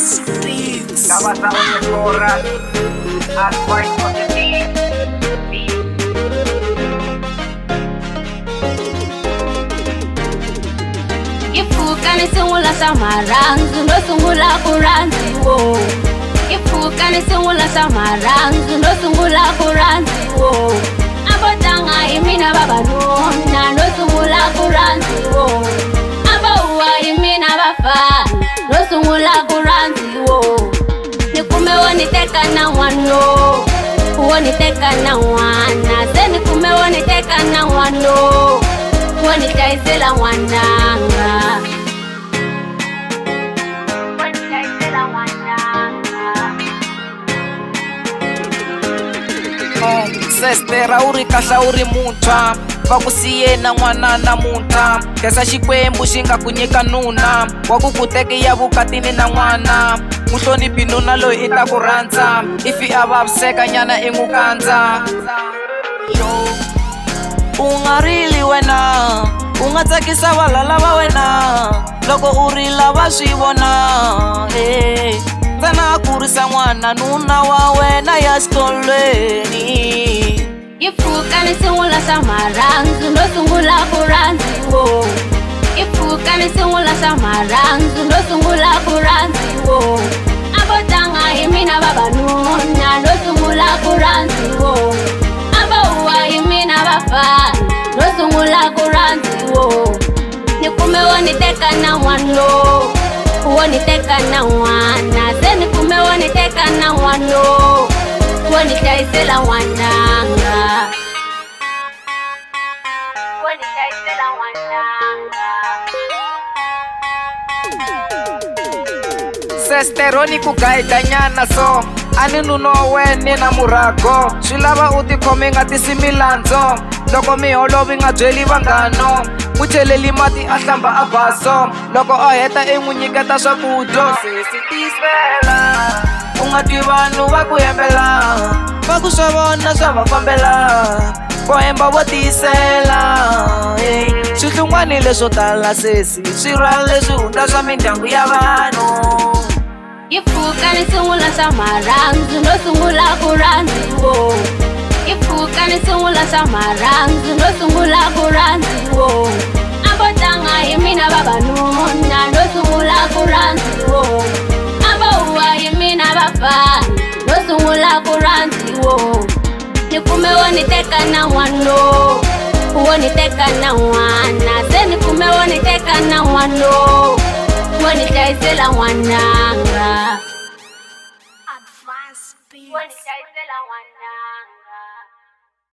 Advance Beats. Nabasa ko sa oras at part of the day. Ifuka nisungula samaranzu ndo sungula kuranziwo. Ifuka nisungula samaranzu ndo sungula kuranziwo. Abotanga imina babanona ndo sungula kuranziwo. Abawa imina bafana ndo sungula kuranziwo. Nikume woniteka na wano, woniteka na wana. Se nikume woniteka na wano, wonitaisela wananga. Wonitaisela wananga. Sestera uri kahla uri muntshwa va ku siye na n'wana namuntlha khensa xikwembu xi nga ku nyika nuna wa ku ku tekiya vukatini na n'wana muhloniphi nuna loyi i ta ku rhandza ifi a vaviseka nyana i n'wu kandza u nga rili wena u nga tsakisa valala va wena loko u rila va swi vona ntsena a kurisa n'wana nuna wa wena ya xikolweni. Ifuka nisungula samaranzu ndo sungula kuranziwo. Ifuka nisungula samaranzu ndo sungula kuranziwo. Abotanga imina babanona ndo sungula kuranziwo. Abawa imina bafana ndo sungula kuranziwo. Nikume woniteka na wano, woniteka na wana. Se nikume woniteka na wano, wonitaisela wananga. Wonitaisela wananga. Sesteroni ku gaida nyana so ani nuno wene na murago swi lava u tikhome nga tisimilandzo loko miholovi nga byeli vanghano mu cheleli mati a hlamba a baso loko a heta i n'wi nyiketa swakudya sesitisela u nga twi vanhu va ku hembela va ku swa vona swa va fambela vo hemba vo tiyisela swihlungwani leswo tala sesi swi rhwala leswi hundza swa mindyangu ya vanhu. Ifuka nisungula samaranzu ndo sungula kuranziwo. Ifuka nisungula samaranzu ndo sungula kuranziwo. Abotanga imina babanona ndo sungula kuranziwo. Abawa imina bafana ndo sungula kuranziwo. Nikume woniteka na wano, woniteka na wana. Se nikume woniteka na wano, wonitaisela wananga. Advance Beats. Wonitaisela wananga.